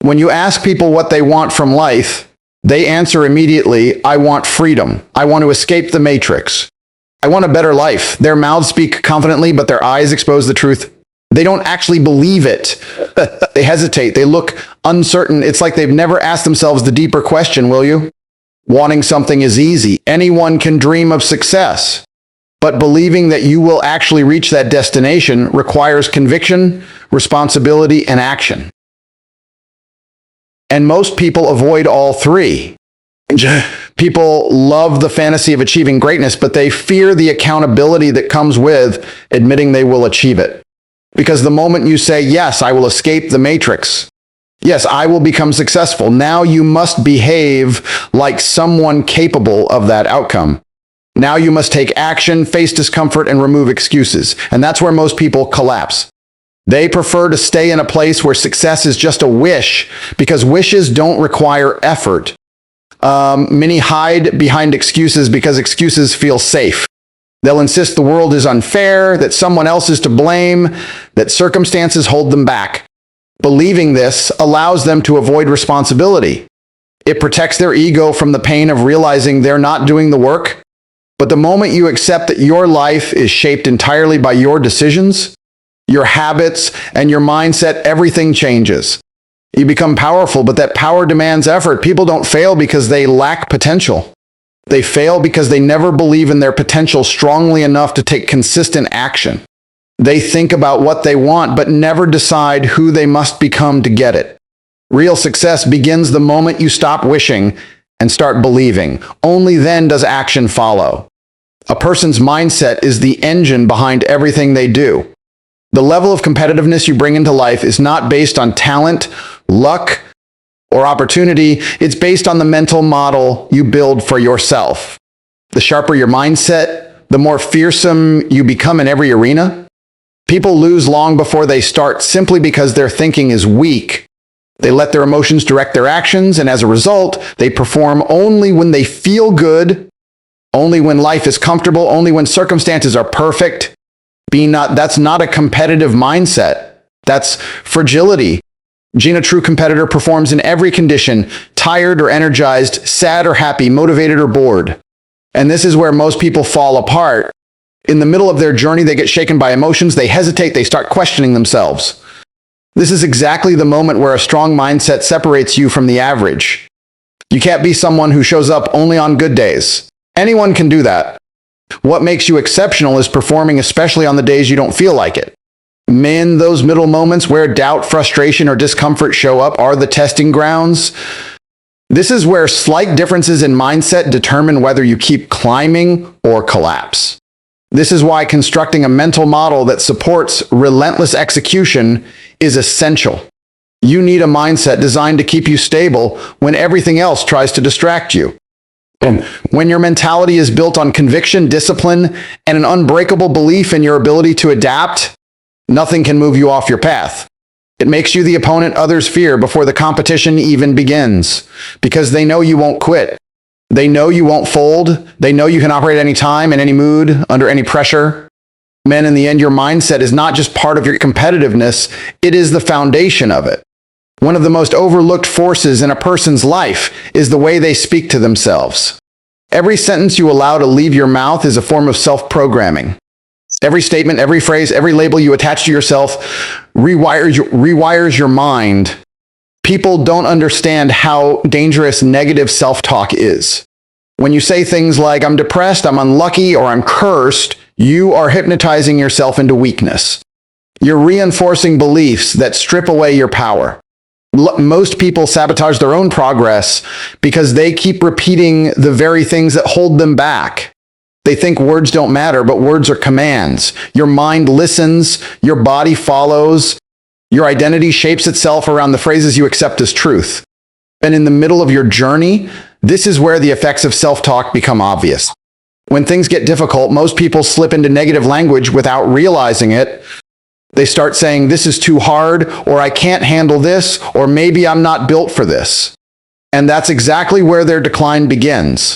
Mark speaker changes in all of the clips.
Speaker 1: When you ask people what they want from life, they answer immediately, I want freedom. I want to escape the matrix. I want a better life. Their mouths speak confidently, but their eyes expose the truth. They don't actually believe it. They hesitate. They look uncertain. It's like they've never asked themselves the deeper question, will you? Wanting something is easy. Anyone can dream of success. But believing that you will actually reach that destination requires conviction, responsibility, and action. And most people avoid all three. People love the fantasy of achieving greatness, but they fear the accountability that comes with admitting they will achieve it. Because the moment you say, yes, I will escape the matrix, yes, I will become successful, now you must behave like someone capable of that outcome. Now you must take action, face discomfort, and remove excuses. And that's where most people collapse. They prefer to stay in a place where success is just a wish, because wishes don't require effort. Many hide behind excuses because excuses feel safe. They'll insist the world is unfair, that someone else is to blame, that circumstances hold them back. Believing this allows them to avoid responsibility. It protects their ego from the pain of realizing they're not doing the work. But the moment you accept that your life is shaped entirely by your decisions, your habits, and your mindset, everything changes. You become powerful, but that power demands effort. People don't fail because they lack potential. They fail because they never believe in their potential strongly enough to take consistent action. They think about what they want, but never decide who they must become to get it. Real success begins the moment you stop wishing and start believing. Only then does action follow. A person's mindset is the engine behind everything they do. The level of competitiveness you bring into life is not based on talent, luck, or opportunity. It's based on the mental model you build for yourself. The sharper your mindset, the more fearsome you become in every arena. People lose long before they start simply because their thinking is weak. They let their emotions direct their actions, and as a result, they perform only when they feel good, only when life is comfortable, only when circumstances are perfect. That's not a competitive mindset. That's fragility. A true competitor performs in every condition, tired or energized, sad or happy, motivated or bored. And this is where most people fall apart. In the middle of their journey, they get shaken by emotions, they hesitate, they start questioning themselves. This is exactly the moment where a strong mindset separates you from the average. You can't be someone who shows up only on good days. Anyone can do that. What makes you exceptional is performing especially on the days you don't feel like it. In those middle moments where doubt, frustration, or discomfort show up are the testing grounds. This is where slight differences in mindset determine whether you keep climbing or collapse. This is why constructing a mental model that supports relentless execution is essential. You need a mindset designed to keep you stable when everything else tries to distract you. And when your mentality is built on conviction, discipline, and an unbreakable belief in your ability to adapt, nothing can move you off your path. It makes you the opponent others fear before the competition even begins, because they know you won't quit. They know you won't fold. They know you can operate any time, in any mood, under any pressure. Men, in the end, your mindset is not just part of your competitiveness, it is the foundation of it. One of the most overlooked forces in a person's life is the way they speak to themselves. Every sentence you allow to leave your mouth is a form of self-programming. Every statement, every phrase, every label you attach to yourself rewires your mind. People don't understand how dangerous negative self-talk is. When you say things like, I'm depressed, I'm unlucky, or I'm cursed, you are hypnotizing yourself into weakness. You're reinforcing beliefs that strip away your power. Most people sabotage their own progress because they keep repeating the very things that hold them back. They think words don't matter, but words are commands. Your mind listens, your body follows, your identity shapes itself around the phrases you accept as truth. And in the middle of your journey, this is where the effects of self-talk become obvious. When things get difficult, most people slip into negative language without realizing it. They start saying, this is too hard, or I can't handle this, or maybe I'm not built for this. And that's exactly where their decline begins.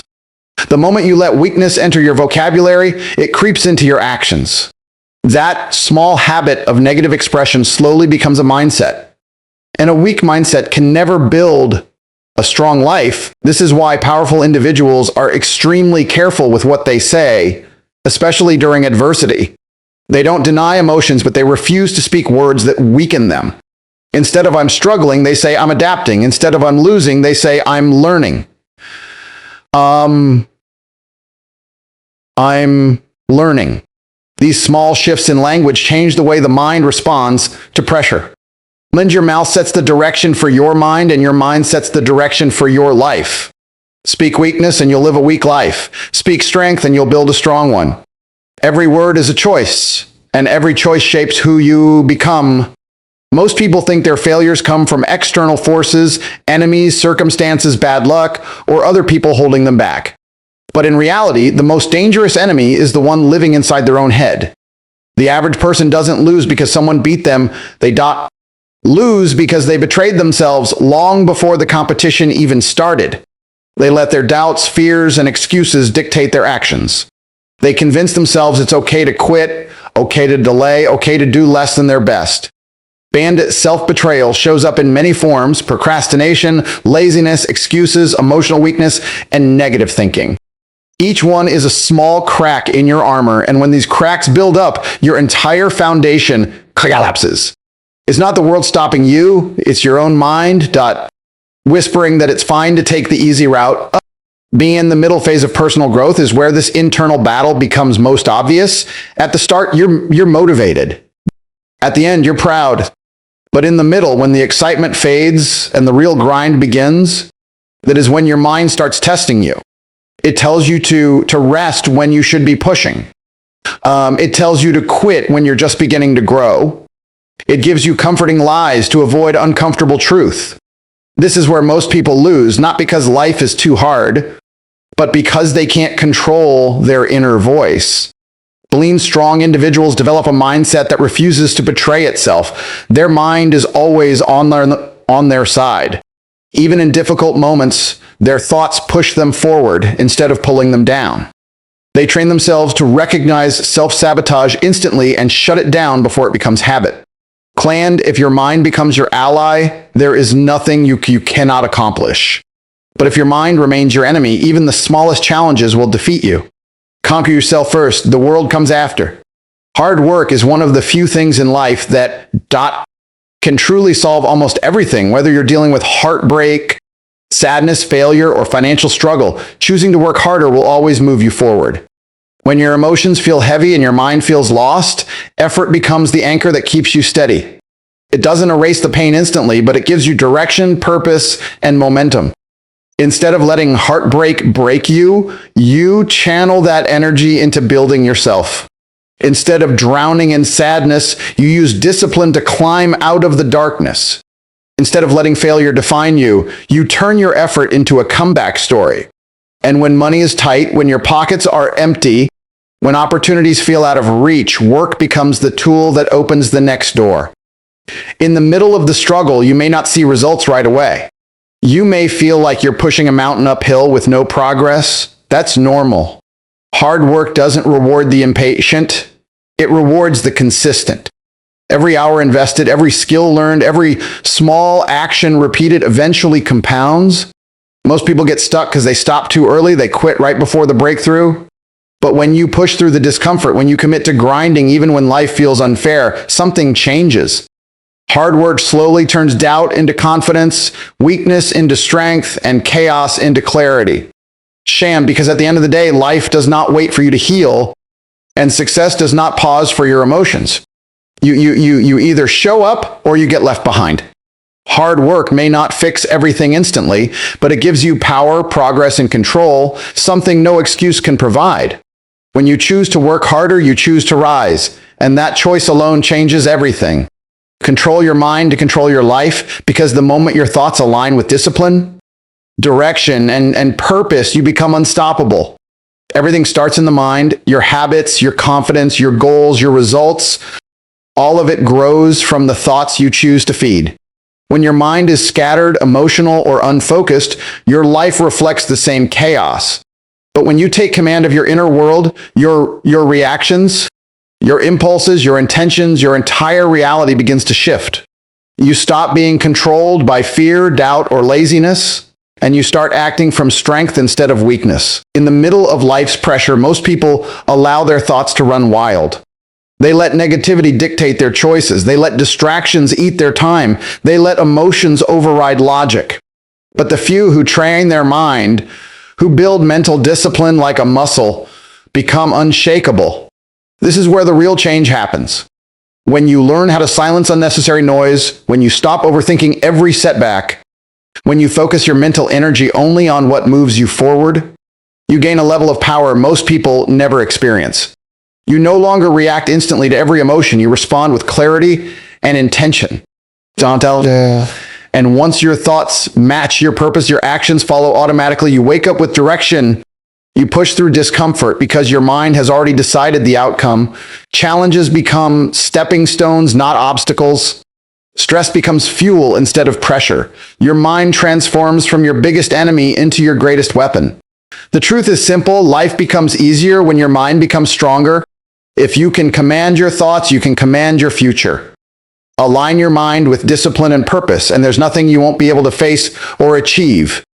Speaker 1: The moment you let weakness enter your vocabulary, it creeps into your actions. That small habit of negative expression slowly becomes a mindset. And a weak mindset can never build a strong life. This is why powerful individuals are extremely careful with what they say, especially during adversity. They don't deny emotions, but they refuse to speak words that weaken them. Instead of "I'm struggling," they say "I'm adapting." Instead of "I'm losing," they say "I'm learning." I'm learning. These small shifts in language change the way the mind responds to pressure. Lend your mouth sets the direction for your mind, and your mind sets the direction for your life. Speak weakness and you'll live a weak life. Speak strength and you'll build a strong one. Every word is a choice, and every choice shapes who you become. Most people think their failures come from external forces, enemies, circumstances, bad luck, or other people holding them back. But in reality, the most dangerous enemy is the one living inside their own head. The average person doesn't lose because someone beat them. They lose because they betrayed themselves long before the competition even started. They let their doubts, fears, and excuses dictate their actions. They convince themselves it's okay to quit, okay to delay, okay to do less than their best. Bandit self-betrayal shows up in many forms: procrastination, laziness, excuses, emotional weakness, and negative thinking. Each one is a small crack in your armor, and when these cracks build up, your entire foundation collapses. It's not the world stopping you, it's your own mind, whispering that it's fine to take the easy route. Being in the middle phase of personal growth is where this internal battle becomes most obvious. At the start, you're motivated. At the end, you're proud. But in the middle, when the excitement fades and the real grind begins, that is when your mind starts testing you. It tells you to rest when you should be pushing. It tells you to quit when you're just beginning to grow. It gives you comforting lies to avoid uncomfortable truth. This is where most people lose, not because life is too hard, but because they can't control their inner voice. Lean, strong individuals develop a mindset that refuses to betray itself. Their mind is always on their side. Even in difficult moments, their thoughts push them forward instead of pulling them down. They train themselves to recognize self-sabotage instantly and shut it down before it becomes habit. Clan, if your mind becomes your ally, there is nothing you cannot accomplish. But if your mind remains your enemy, even the smallest challenges will defeat you. Conquer yourself first, the world comes after. Hard work is one of the few things in life that can truly solve almost everything, whether you're dealing with heartbreak, sadness, failure, or financial struggle. Choosing to work harder will always move you forward. When your emotions feel heavy and your mind feels lost, effort becomes the anchor that keeps you steady. It doesn't erase the pain instantly, but it gives you direction, purpose, and momentum. Instead of letting heartbreak break you, you channel that energy into building yourself. Instead of drowning in sadness, you use discipline to climb out of the darkness. Instead of letting failure define you, you turn your effort into a comeback story. And when money is tight, when your pockets are empty, when opportunities feel out of reach, work becomes the tool that opens the next door. In the middle of the struggle, you may not see results right away. You may feel like you're pushing a mountain uphill with no progress. That's normal. Hard work doesn't reward the impatient. It rewards the consistent. Every hour invested, every skill learned, every small action repeated eventually compounds. Most people get stuck because they stop too early. They quit right before the breakthrough. But when you push through the discomfort, when you commit to grinding even when life feels unfair, something changes. Hard work slowly turns doubt into confidence, weakness into strength, and chaos into clarity. Sham, because at the end of the day, life does not wait for you to heal, and success does not pause for your emotions. You either show up or you get left behind. Hard work may not fix everything instantly, but it gives you power, progress, and control, something no excuse can provide. When you choose to work harder, you choose to rise, and that choice alone changes everything. Control your mind to control your life, because the moment your thoughts align with discipline, direction, and purpose, you become unstoppable. Everything starts in the mind. Your habits, your confidence, your goals, your results, all of it grows from the thoughts you choose to feed. When your mind is scattered, emotional, or unfocused, your life reflects the same chaos. But when you take command of your inner world, your reactions, your impulses, your intentions, your entire reality begins to shift. You stop being controlled by fear, doubt, or laziness, and you start acting from strength instead of weakness. In the middle of life's pressure, most people allow their thoughts to run wild. They let negativity dictate their choices. They let distractions eat their time. They let emotions override logic. But the few who train their mind, who build mental discipline like a muscle, become unshakable. This is where the real change happens. When you learn how to silence unnecessary noise, when you stop overthinking every setback, when you focus your mental energy only on what moves you forward, you gain a level of power most people never experience. You no longer react instantly to every emotion. You respond with clarity and intention. And once your thoughts match your purpose, your actions follow automatically. You wake up with direction. You push through discomfort because your mind has already decided the outcome. Challenges become stepping stones, not obstacles. Stress becomes fuel instead of pressure. Your mind transforms from your biggest enemy into your greatest weapon. The truth is simple. Life becomes easier when your mind becomes stronger. If you can command your thoughts, you can command your future. Align your mind with discipline and purpose, and there's nothing you won't be able to face or achieve.